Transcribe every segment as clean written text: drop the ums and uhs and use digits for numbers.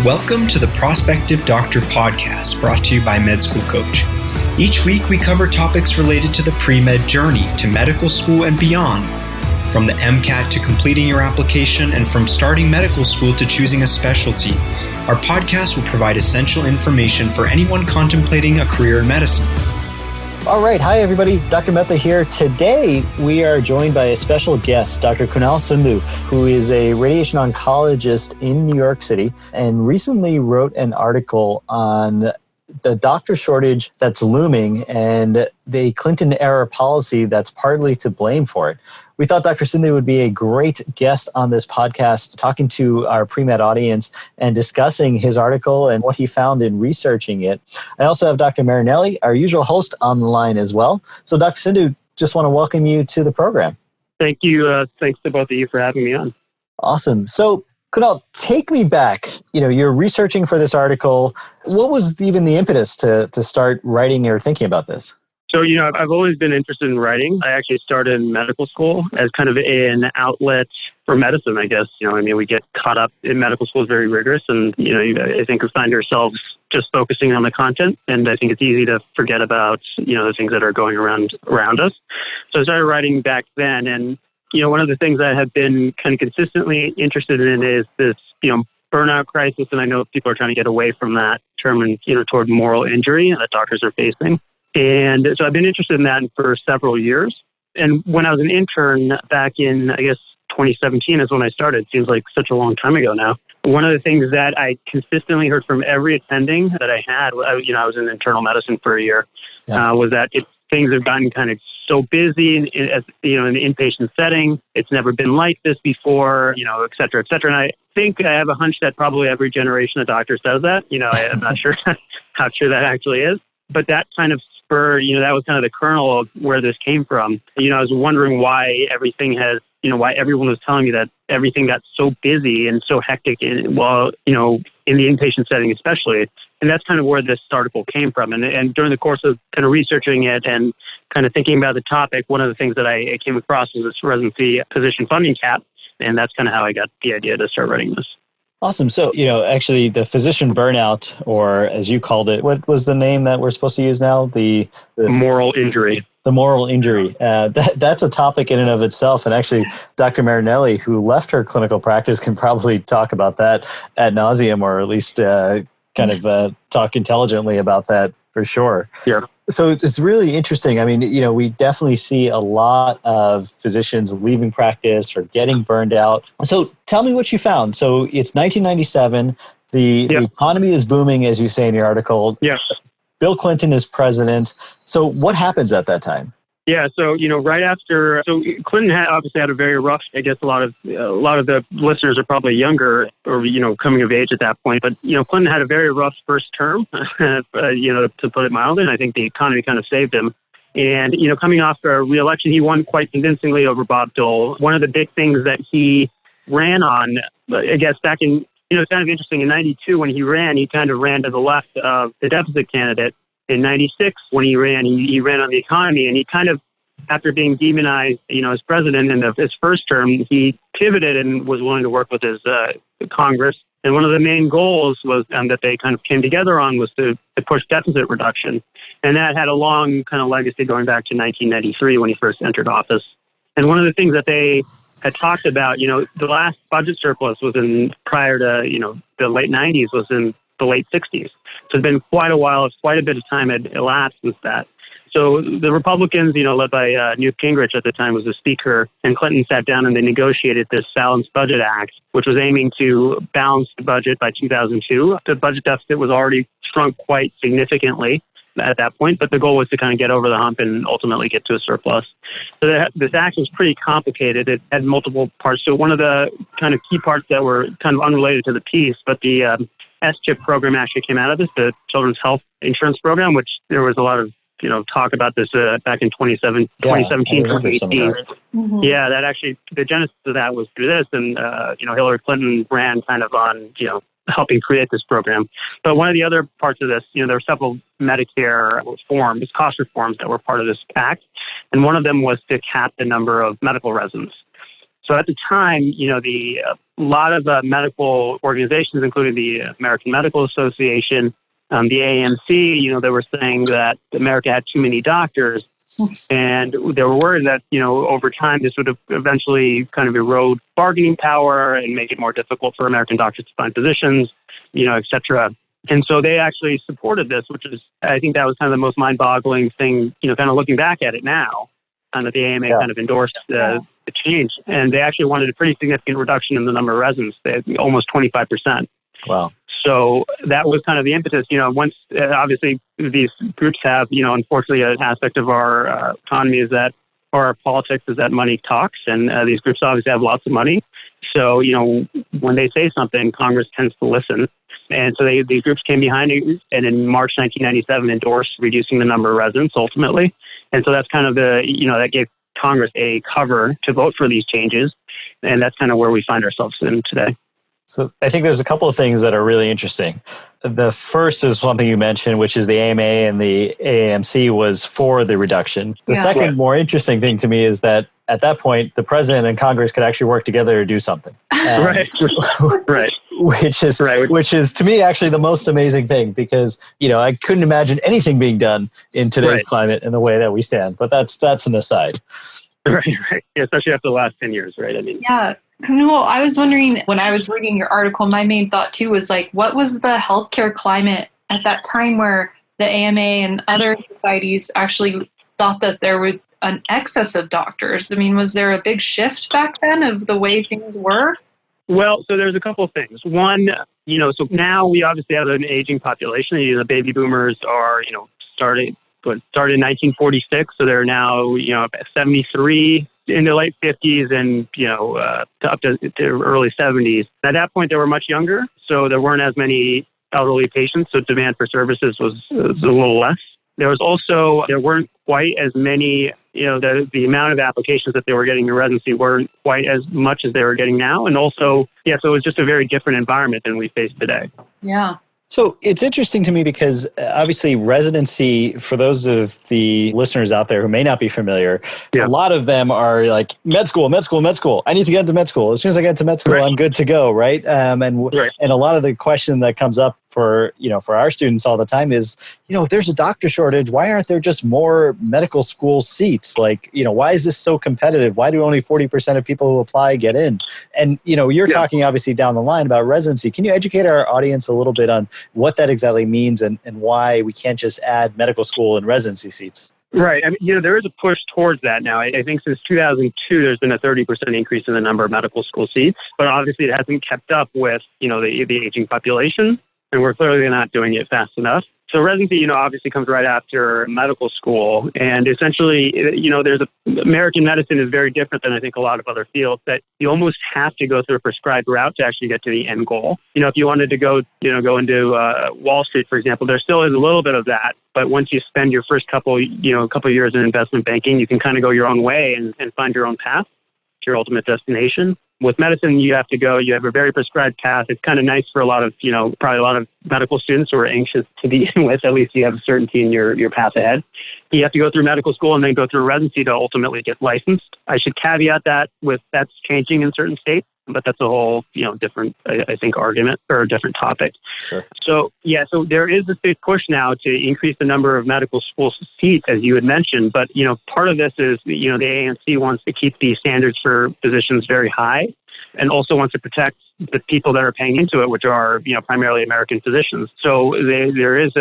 Welcome to the Prospective Doctor podcast, brought to you by Med School Coach. Each week we cover topics related to the pre-med journey to medical school and beyond, from the MCAT to completing your application and from starting medical school to choosing a specialty. Our podcast will provide essential information for anyone contemplating a career in medicine. All right. Hi, everybody. Dr. Mehta here. Today, we are joined by a special guest, Dr. Kunal Sindhu, who is a radiation oncologist in New York City and recently wrote an article on the doctor shortage that's looming and the Clinton-era policy that's partly to blame for it. We thought Dr. Sindhu would be a great guest on this podcast, talking to our pre-med audience and discussing his article and what he found in researching it. I also have Dr. Marinelli, our usual host, on the line as well. So Dr. Sindhu, just want to welcome you to the program. Thank you. Thanks to both of you for having me on. Awesome. So Kunal, take me back. You're researching for this article. What was even the impetus to start writing or thinking about this? So, I've always been interested in writing. I actually started in medical school as kind of an outlet for medicine, I guess. We get caught up in medical school is very rigorous and, I think we find ourselves just focusing on the content. And I think it's easy to forget about, the things that are going around us. So I started writing back then. And, one of the things I have been kind of consistently interested in is this, burnout crisis. And I know people are trying to get away from that term and, toward moral injury that doctors are facing. And so I've been interested in that for several years. And when I was an intern back in, 2017 is when I started. It seems like such a long time ago now. One of the things that I consistently heard from every attending that I had, I was in internal medicine for a year, was that things have gotten kind of so busy in the inpatient setting. It's never been like this before, et cetera, et cetera. And I think I have a hunch that probably every generation of doctors says that. I'm not sure how true that actually is. But that kind of spurred, that was kind of the kernel of where this came from. I was wondering why why everyone was telling me that everything got so busy and so hectic in the inpatient setting especially. And that's kind of where this article came from. And during the course of kind of researching it and kind of thinking about the topic, one of the things that I came across was this residency physician funding cap. And that's kind of how I got the idea to start writing this. Awesome. So, actually the physician burnout, or as you called it, what was the name that we're supposed to use now? The moral injury. The moral injury. That's a topic in and of itself. And actually, Dr. Marinelli, who left her clinical practice, can probably talk about that ad nauseum, or at least talk intelligently about that for sure. Yeah. So it's really interesting. We definitely see a lot of physicians leaving practice or getting burned out. So tell me what you found. So it's 1997. The economy is booming, as you say in your article. Yes. Bill Clinton is president. So what happens at that time? Yeah, so right after, Clinton obviously had a very rough. I guess a lot of the listeners are probably younger or coming of age at that point. But Clinton had a very rough first term, to put it mildly. And I think the economy kind of saved him. And coming off a re-election, he won quite convincingly over Bob Dole. One of the big things that he ran on, I guess back in it's kind of interesting. In '92 when he kind of ran to the left of the deficit candidate. In 96, when he ran on the economy, and he kind of, after being demonized, as president in his first term, he pivoted and was willing to work with his Congress. And one of the main goals was that they kind of came together on was to push deficit reduction. And that had a long kind of legacy going back to 1993 when he first entered office. And one of the things that they had talked about, the last budget surplus was prior to, the late 90s was in the late 60s. So it's been quite a while. Quite a bit of time had elapsed since that. So the Republicans, led by Newt Gingrich at the time, was the speaker, and Clinton sat down and they negotiated this Balanced Budget Act, which was aiming to balance the budget by 2002. The budget deficit was already shrunk quite significantly at that point, but the goal was to kind of get over the hump and ultimately get to a surplus. So this act was pretty complicated. It had multiple parts. So one of the kind of key parts that were kind of unrelated to the piece, but the SCHIP program actually came out of this, the Children's Health Insurance Program, which there was a lot of talk about this back in 2017, 2018. Mm-hmm. Yeah, that actually, the genesis of that was through this. And, Hillary Clinton ran kind of on, helping create this program. But one of the other parts of this, there were several Medicare reforms, cost reforms that were part of this act. And one of them was to cap the number of medical residents. So at the time, a lot of medical organizations, including the American Medical Association, the AMC, they were saying that America had too many doctors. And they were worried that, over time, this would eventually kind of erode bargaining power and make it more difficult for American doctors to find physicians, et cetera. And so they actually supported this, which is, I think that was kind of the most mind-boggling thing, kind of looking back at it now, that the AMA kind of endorsed the change. And they actually wanted a pretty significant reduction in the number of residents, they had almost 25%. Wow. So that was kind of the impetus. Once obviously these groups have, unfortunately, an aspect of our economy is that, or our politics is that money talks, and these groups obviously have lots of money. So, when they say something, Congress tends to listen. And so these groups came behind it, and in March 1997 endorsed reducing the number of residents ultimately. And so that's kind of that gave Congress a cover to vote for these changes. And that's kind of where we find ourselves in today. So I think there's a couple of things that are really interesting. The first is something you mentioned, which is the AMA and the AAMC was for the reduction. The second more interesting thing to me is that at that point, the president and Congress could actually work together to do something. Right. Which is to me actually the most amazing thing, because I couldn't imagine anything being done in today's climate in the way that we stand. But that's an aside. Right. Yeah, especially after the last 10 years, right? I mean, yeah. Kunal, I was wondering, when I was reading your article, my main thought too was what was the healthcare climate at that time where the AMA and other societies actually thought that there was an excess of doctors? I mean, was there a big shift back then of the way things were? Well, so there's a couple of things. One, so now we obviously have an aging population. The baby boomers are, started in 1946, so they're now, 73 in their late 50s and, up to early 70s. At that point, they were much younger, so there weren't as many elderly patients, so demand for services was a little less. There weren't quite as many, the amount of applications that they were getting in residency weren't quite as much as they were getting now. And also, so it was just a very different environment than we face today. Yeah. So it's interesting to me because obviously residency, for those of the listeners out there who may not be familiar, a lot of them are like med school. I need to get into med school. As soon as I get into med school, I'm good to go, right? And a lot of the question that comes up for our students all the time is, if there's a doctor shortage, why aren't there just more medical school seats? Why is this so competitive? Why do only 40% of people who apply get in? And, you're talking obviously down the line about residency. Can you educate our audience a little bit on what that exactly means and why we can't just add medical school and residency seats? Right. I mean, there is a push towards that now. I think since 2002, there's been a 30% increase in the number of medical school seats, but obviously it hasn't kept up with, the aging population. And we're clearly not doing it fast enough. So residency, obviously comes right after medical school. And essentially, American medicine is very different than I think a lot of other fields, that you almost have to go through a prescribed route to actually get to the end goal. If you wanted to go into Wall Street, for example, there still is a little bit of that. But once you spend your first couple years in investment banking, you can kind of go your own way and find your own path to your ultimate destination. With medicine, you have a very prescribed path. It's kind of nice for probably a lot of medical students who are anxious to begin with. At least you have certainty in your path ahead. You have to go through medical school and then go through residency to ultimately get licensed. I should caveat that that's changing in certain states, but that's a whole, different, I think, argument or a different topic. Sure. So there is this big push now to increase the number of medical school seats, as you had mentioned. But, part of this is, the AAMC wants to keep the standards for physicians very high and also wants to protect the people that are paying into it, which are, primarily American physicians. So there is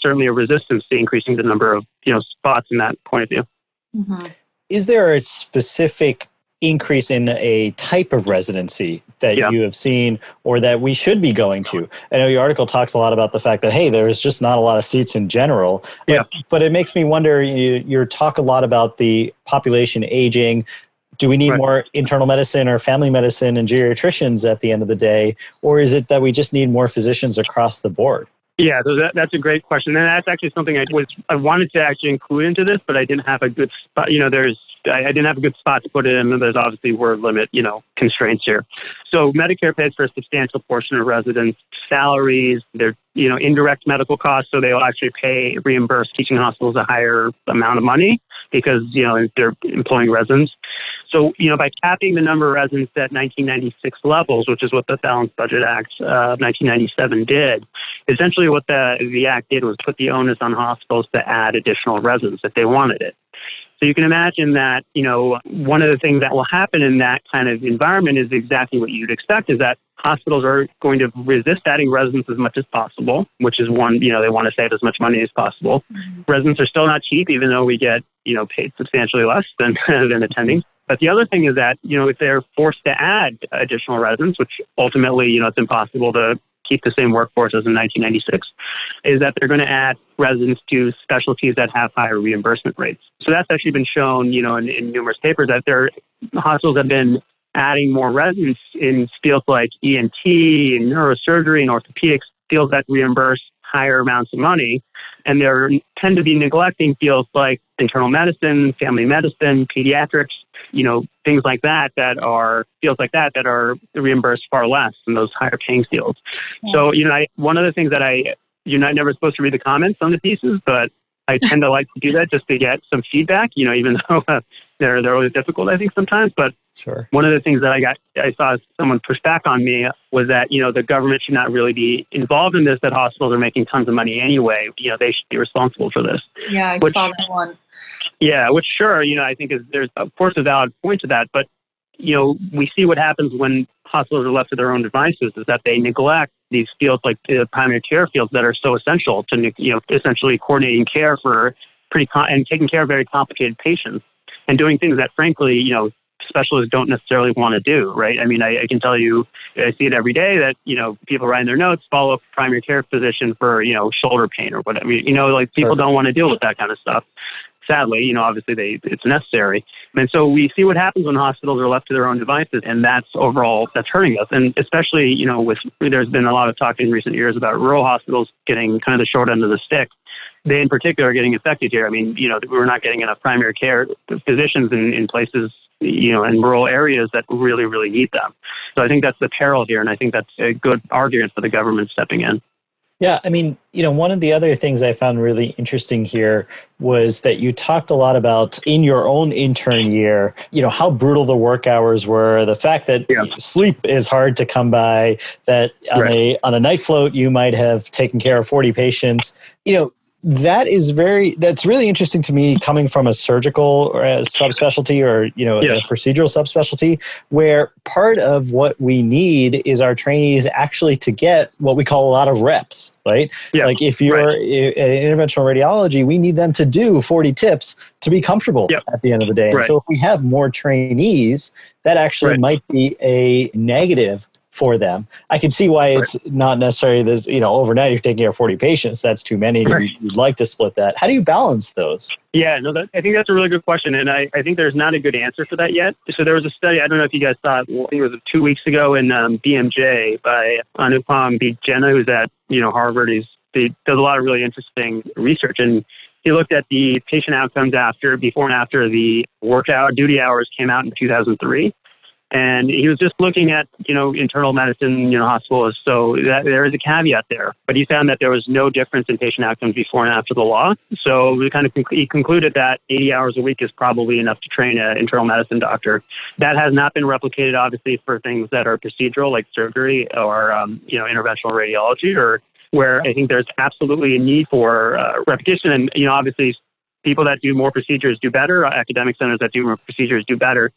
certainly a resistance to increasing the number of, spots in that point of view. Mm-hmm. Is there a specific increase in a type of residency that you have seen or that we should be going to? I know your article talks a lot about the fact that, hey, there's just not a lot of seats in general. But it makes me wonder, you talk a lot about the population aging. Do we need more internal medicine or family medicine and geriatricians at the end of the day? Or is it that we just need more physicians across the board? Yeah, so that's a great question. And that's actually something I wanted to actually include into this, but I didn't have a good spot. I didn't have a good spot to put it in. There's obviously word limit, constraints here. So Medicare pays for a substantial portion of residents' salaries, their, indirect medical costs. So they'll actually reimburse teaching hospitals a higher amount of money. because, they're employing residents. So, by capping the number of residents at 1996 levels, which is what the Balanced Budget Act of 1997 did, essentially what the act did was put the onus on hospitals to add additional residents if they wanted it. So you can imagine that, one of the things that will happen in that kind of environment is exactly what you'd expect, is that hospitals are going to resist adding residents as much as possible, which is one, they want to save as much money as possible. Mm-hmm. Residents are still not cheap, even though we get, paid substantially less than attending. But the other thing is that, if they're forced to add additional residents, which ultimately, it's impossible to keep the same workforce as in 1996, is that they're going to add residents to specialties that have higher reimbursement rates. So that's actually been shown, in numerous papers, that hospitals have been adding more residents in fields like ENT and neurosurgery and orthopedics, fields that reimburse higher amounts of money. And they tend to be neglecting fields like internal medicine, family medicine, pediatrics, things like that, fields like that are reimbursed far less than those higher paying fields. Yeah. So, one of the things that you're not never supposed to read the comments on the pieces, but I tend to like to do that just to get some feedback, even though they're really difficult, I think, sometimes. But sure. One of the things that I saw someone push back on me was that, the government should not really be involved in this, that hospitals are making tons of money anyway. They should be responsible for this. Yeah, I saw that one. Yeah, which sure, I think there's of course a valid point to that, but we see what happens when hospitals are left to their own devices is that they neglect these fields like the primary care fields that are so essential to, essentially coordinating care for and taking care of very complicated patients and doing things that frankly, specialists don't necessarily want to do, right? I mean, I can tell you, I see it every day that, people write in their notes, follow up primary care physician for, shoulder pain or whatever, people don't want to deal with that kind of stuff. Sadly, obviously it's necessary. And so we see what happens when hospitals are left to their own devices, and that's hurting us. And especially, there's been a lot of talk in recent years about rural hospitals getting kind of the short end of the stick. They in particular are getting affected here. I mean, we're not getting enough primary care physicians in places, in rural areas that really, really need them. So I think that's the peril here, and I think that's a good argument for the government stepping in. Yeah, I mean, one of the other things I found really interesting here was that you talked a lot about in your own intern year, how brutal the work hours were, the fact that sleep is hard to come by, that on a night float, you might have taken care of 40 patients. That's really interesting to me coming from a surgical or a subspecialty or, a procedural subspecialty, where part of what we need is our trainees actually to get what we call a lot of reps, right? Yeah. Like if you're in interventional radiology, we need them to do 40 tips to be comfortable at the end of the day. And so if we have more trainees, that actually might be a negative for them. I can see why it's not necessarily this, overnight you're taking care of 40 patients, that's too many. You'd like to split that. How do you balance those? Yeah, no, I think that's a really good question. And I think there's not a good answer for that yet. So there was a study, I don't know if you guys saw it, I think it was 2 weeks ago in BMJ by Anupam Bijena, who's at, Harvard. He does a lot of really interesting research. And he looked at the patient outcomes before and after the duty hours came out in 2003. And he was just looking at, internal medicine, hospitals. So there is a caveat there. But he found that there was no difference in patient outcomes before and after the law. So he concluded that 80 hours a week is probably enough to train an internal medicine doctor. That has not been replicated, obviously, for things that are procedural, like surgery or, interventional radiology, or where I think there's absolutely a need for repetition. And, obviously, people that do more procedures do better. Academic centers that do more procedures do better.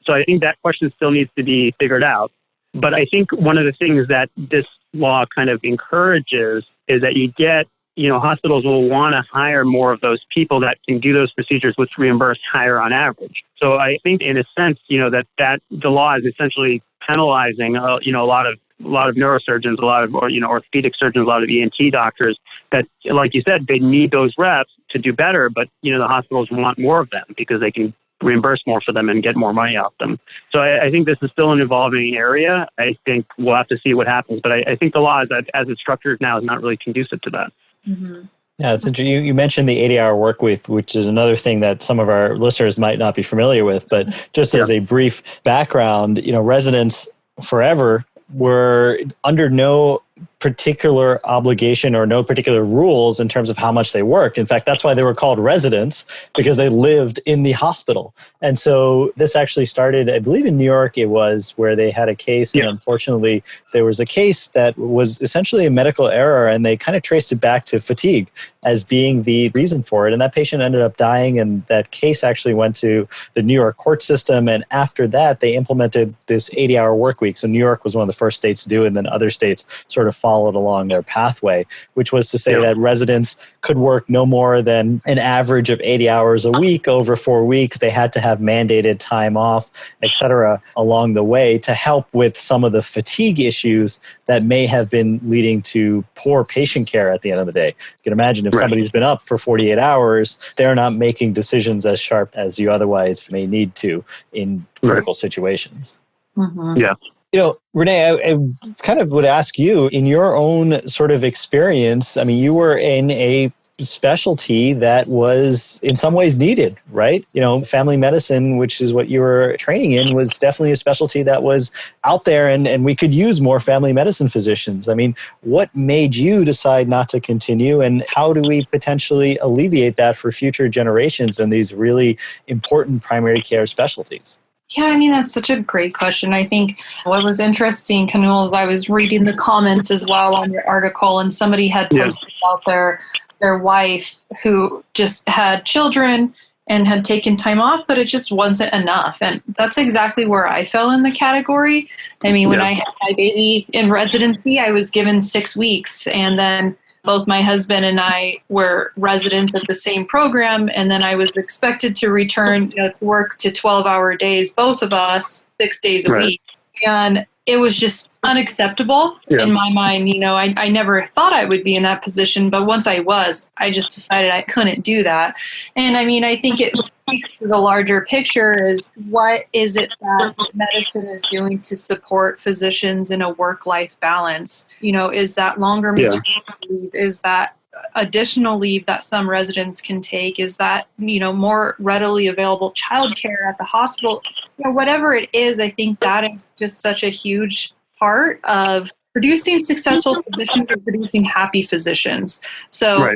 So I think that question still needs to be figured out. But I think one of the things that this law kind of encourages is that you get, hospitals will want to hire more of those people that can do those procedures, which reimburse higher on average. So I think in a sense, that the law is essentially penalizing, a lot of neurosurgeons, a lot of, orthopedic surgeons, a lot of ENT doctors that, like you said, they need those reps to do better, but, the hospitals want more of them because they can reimburse more for them and get more money off them. So I think this is still an evolving area. I think we'll have to see what happens, but I think the law as it's structured now is not really conducive to that. Mm-hmm. Yeah, it's interesting. You mentioned the 80-hour work week, which is another thing that some of our listeners might not be familiar with, but just as a brief background, residents forever were under no particular obligation or no particular rules in terms of how much they worked. In fact, that's why they were called residents, because they lived in the hospital. And so this actually started, I believe in New York it was, where they had a case, and unfortunately there was a case that was essentially a medical error, and they kind of traced it back to fatigue as being the reason for it. And that patient ended up dying, and that case actually went to the New York court system. And after that, they implemented this 80-hour work week. So New York was one of the first states to do it, and then other states sort of followed along their pathway, which was to say that residents could work no more than an average of 80 hours a week over 4 weeks. They had to have mandated time off, et cetera, along the way to help with some of the fatigue issues that may have been leading to poor patient care at the end of the day. You can imagine if somebody's been up for 48 hours, they're not making decisions as sharp as you otherwise may need to in critical situations. Mm-hmm. Yeah. You know, Renee, I kind of would ask you, in your own sort of experience, I mean, you were in a specialty that was in some ways needed, right? You know, family medicine, which is what you were training in, was definitely a specialty that was out there, and we could use more family medicine physicians. I mean, what made you decide not to continue, and how do we potentially alleviate that for future generations in these really important primary care specialties? Yeah, I mean, that's such a great question. I think what was interesting, Kunal, is I was reading the comments as well on your article, and somebody had posted about their wife who just had children and had taken time off, but it just wasn't enough. And that's exactly where I fell in the category. I mean, when I had my baby in residency, I was given 6 weeks, and then both my husband and I were residents at the same program, and then I was expected to return to work to 12-hour days, both of us, 6 days a week. And it was just unacceptable in my mind. You know, I never thought I would be in that position, but once I was, I just decided I couldn't do that. And I mean, I think it speaks to the larger picture is what is it that medicine is doing to support physicians in a work-life balance? You know, is that longer maternity leave? Is that additional leave that some residents can take? Is that, you know, more readily available childcare at the hospital? You know, whatever it is, I think that is just such a huge part of producing successful physicians and producing happy physicians. So,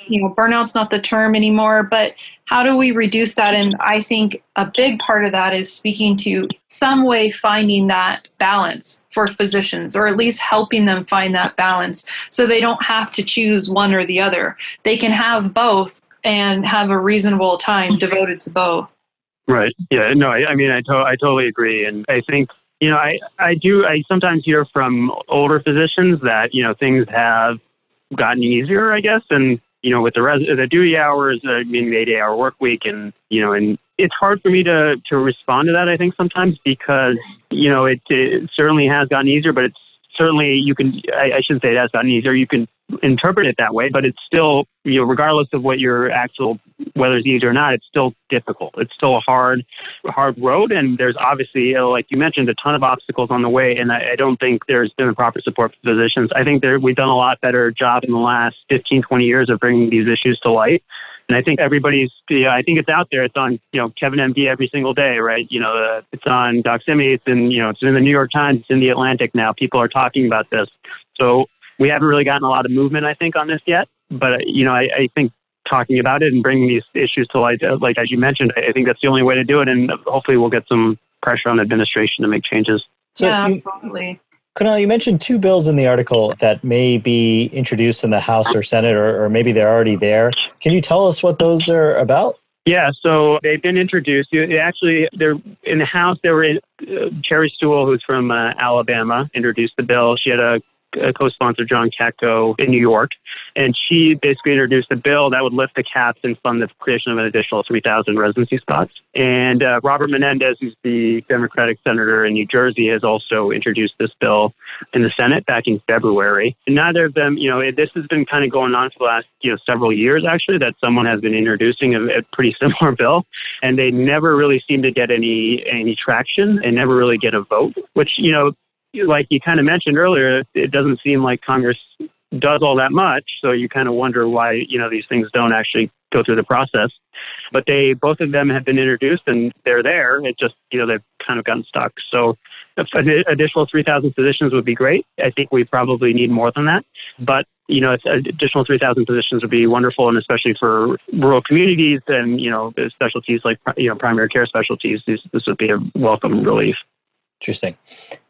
you know, burnout's not the term anymore, but how do we reduce that? And I think a big part of that is speaking to some way finding that balance for physicians, or at least helping them find that balance so they don't have to choose one or the other. They can have both and have a reasonable time devoted to both. Right. Yeah. No, I mean, I totally agree. And I think, you know, I sometimes hear from older physicians that, you know, things have gotten easier, I guess. And, you know, with the duty hours, meaning the 80-hour work week, and, you know, and it's hard for me to respond to that, I think, sometimes, because, you know, it certainly has gotten easier, but it's certainly, I shouldn't say it has gotten easier. You can interpret it that way, but it's still, you know, regardless of what your actual, whether it's easy or not, it's still difficult. It's still a hard road. And there's obviously, like you mentioned, a ton of obstacles on the way. And I don't think there's been the proper support for physicians. I think we've done a lot better job in the last 15, 20 years of bringing these issues to light. And I think I think it's out there. It's on, you know, Kevin MD every single day, right? You know, it's on Doximity, it's in, you know, it's in the New York Times, it's in the Atlantic now. People are talking about this. So we haven't really gotten a lot of movement, I think, on this yet. But, you know, I think talking about it and bringing these issues to light, like as you mentioned, I think that's the only way to do it. And hopefully we'll get some pressure on the administration to make changes. So absolutely. Kunal, you mentioned 2 bills in the article that may be introduced in the House or Senate, or maybe they're already there. Can you tell us what those are about? Yeah, so they've been introduced. Actually, they're in the House. They were Cherry Stewell, who's from Alabama, introduced the bill. She had a co-sponsor, John Katko, in New York. And she basically introduced a bill that would lift the caps and fund the creation of an additional 3,000 residency spots. And Robert Menendez, who's the Democratic senator in New Jersey, has also introduced this bill in the Senate back in February. And neither of them, you know, this has been kind of going on for the last, you know, several years, actually, that someone has been introducing a pretty similar bill. And they never really seem to get any traction and never really get a vote, which, you know, like you kind of mentioned earlier, it doesn't seem like Congress does all that much. So you kind of wonder why, you know, these things don't actually go through the process. But both of them have been introduced and they're there. It just, you know, they've kind of gotten stuck. So additional 3,000 physicians would be great. I think we probably need more than that. But, additional 3,000 physicians would be wonderful, and especially for rural communities and, specialties like, primary care specialties, this would be a welcome relief. Interesting.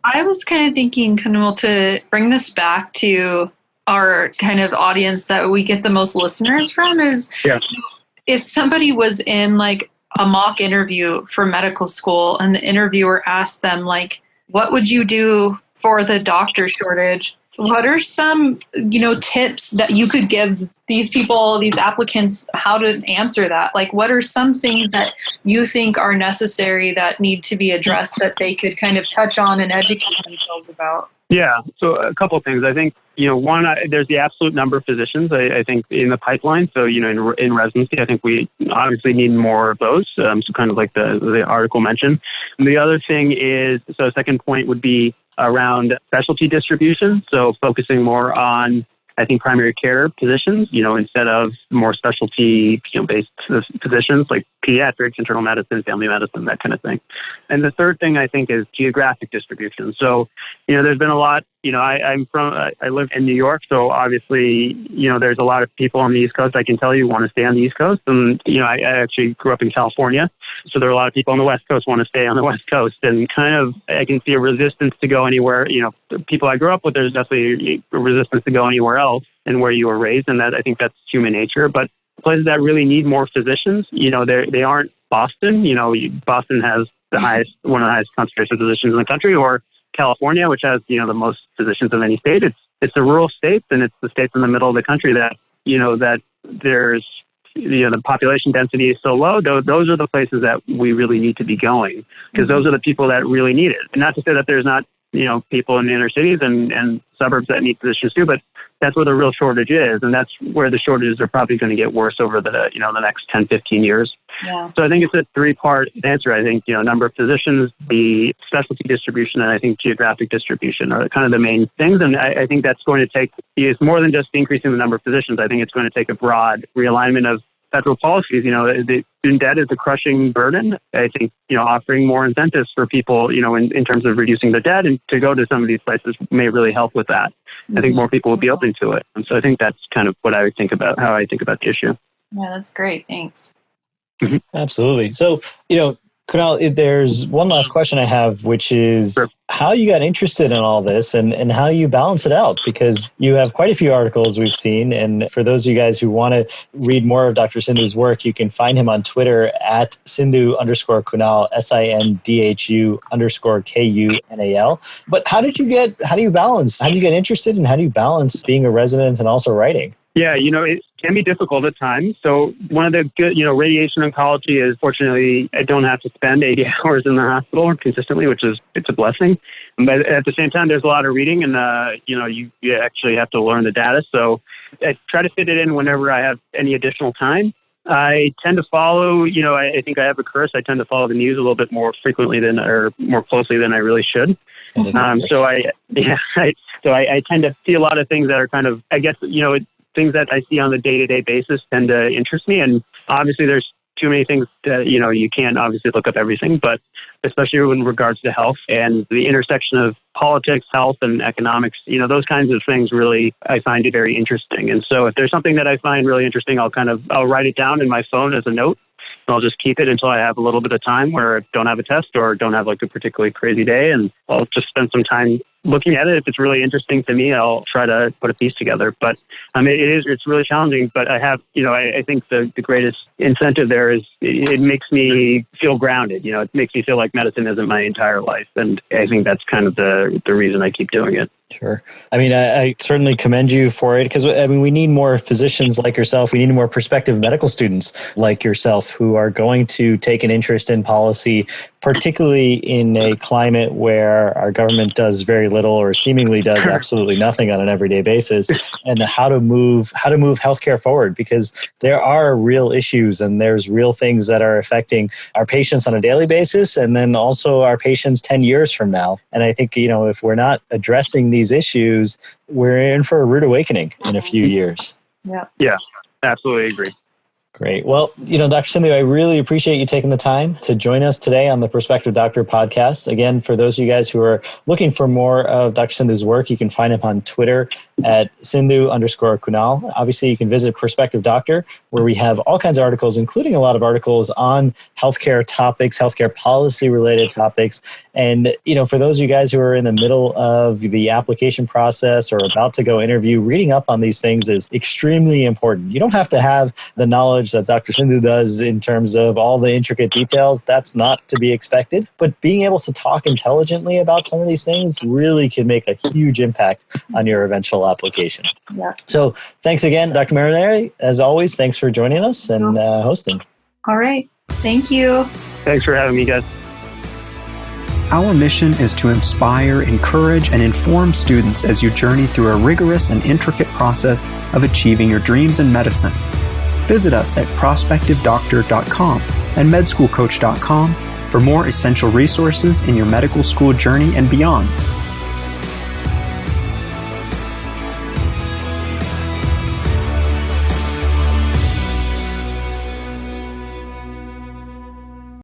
I was kind of thinking, Kunal, to bring this back to our kind of audience that we get the most listeners from is if somebody was in like a mock interview for medical school and the interviewer asked them like, what would you do for the doctor shortage? What are some, tips that you could give these people, these applicants, how to answer that? Like, what are some things that you think are necessary that need to be addressed that they could kind of touch on and educate themselves about? Yeah, so a couple of things. I think, one, there's the absolute number of physicians, I think, in the pipeline. So, in residency, I think we obviously need more of those, so kind of like the article mentioned. And the other thing is, so a second point would be around specialty distribution. So focusing more on, I think, primary care positions, instead of more specialty, based positions like pediatrics, internal medicine, family medicine, that kind of thing. And the third thing I think is geographic distribution. So, there's been a lot, I live in New York. So obviously, there's a lot of people on the East Coast. I can tell you want to stay on the East Coast. And, I actually grew up in California. So there are a lot of people on the West Coast want to stay on the West Coast, and kind of, I can see a resistance to go anywhere. The people I grew up with, there's definitely a resistance to go anywhere else and where you were raised. And that, I think that's human nature. But places that really need more physicians, they aren't Boston. Boston has one of the highest concentration of physicians in the country, or California, which has, the most physicians of any state. It's the rural states, and it's the states in the middle of the country that, that there's, the population density is so low. Those are the places that we really need to be going, because those are the people that really need it. And not to say that there's not, people in the inner cities and suburbs that need physicians too, but that's where the real shortage is. And that's where the shortages are probably going to get worse over the next 10, 15 years. Yeah. So I think it's a three-part answer. I think, number of physicians, the specialty distribution, and I think geographic distribution are kind of the main things. And I think that's going to take, it's more than just increasing the number of physicians. I think it's going to take a broad realignment of federal policies. The student debt is a crushing burden. I think, offering more incentives for people, in terms of reducing the debt and to go to some of these places may really help with that. I think more people will be open to it. And so I think that's kind of what I would think about, how I think about the issue. Yeah, that's great. Thanks. Absolutely. So, Kunal, there's one last question I have, which is how you got interested in all this and how you balance it out, because you have quite a few articles we've seen. And for those of you guys who want to read more of Dr. Sindhu's work, you can find him on Twitter at Sindhu_Kunal, SINDHU_KUNAL. But how do you get interested and how do you balance being a resident and also writing? Yeah, it can be difficult at times. So one of the good, radiation oncology is, fortunately, I don't have to spend 80 hours in the hospital consistently, it's a blessing. But at the same time, there's a lot of reading and, you actually have to learn the data. So I try to fit it in whenever I have any additional time. I tend to follow, I think I have a curse. I tend to follow the news a little bit more frequently more closely than I really should. So I tend to see a lot of things that are kind of, I guess, things that I see on the day-to-day basis tend to interest me. And obviously there's too many things that, you can't obviously look up everything, but especially in regards to health and the intersection of politics, health, and economics, those kinds of things really, I find it very interesting. And so if there's something that I find really interesting, I'll write it down in my phone as a note. I'll just keep it until I have a little bit of time where I don't have a test or don't have like a particularly crazy day. And I'll just spend some time looking at it. If it's really interesting to me, I'll try to put a piece together. But it's really challenging. But I have, I think the greatest incentive there is it makes me feel grounded. It makes me feel like medicine isn't my entire life. And I think that's kind of the reason I keep doing it. Sure. I certainly commend you for it because, we need more physicians like yourself. We need more prospective medical students like yourself who are going to take an interest in policy, particularly in a climate where our government does very little or seemingly does absolutely nothing on an everyday basis, and how to move healthcare forward, because there are real issues and there's real things that are affecting our patients on a daily basis and then also our patients 10 years from now. And I think, if we're not addressing these issues, we're in for a rude awakening in a few years. Yeah, absolutely agree. Great. Well, Dr. Sindhu, I really appreciate you taking the time to join us today on the Prospective Doctor podcast. Again, for those of you guys who are looking for more of Dr. Sindhu's work, you can find him on Twitter at Sindhu_Kunal. Obviously, you can visit Prospective Doctor, where we have all kinds of articles, including a lot of articles on healthcare topics, healthcare policy related topics. And, for those of you guys who are in the middle of the application process or about to go interview, reading up on these things is extremely important. You don't have to have the knowledge that Dr. Sindhu does in terms of all the intricate details. That's not to be expected. But being able to talk intelligently about some of these things really can make a huge impact on your eventual application. Yeah. So thanks again, Dr. Marinelli. As always, thanks for joining us and hosting. All right. Thank you. Thanks for having me, guys. Our mission is to inspire, encourage, and inform students as you journey through a rigorous and intricate process of achieving your dreams in medicine. Visit us at prospectivedoctor.com and medschoolcoach.com for more essential resources in your medical school journey and beyond.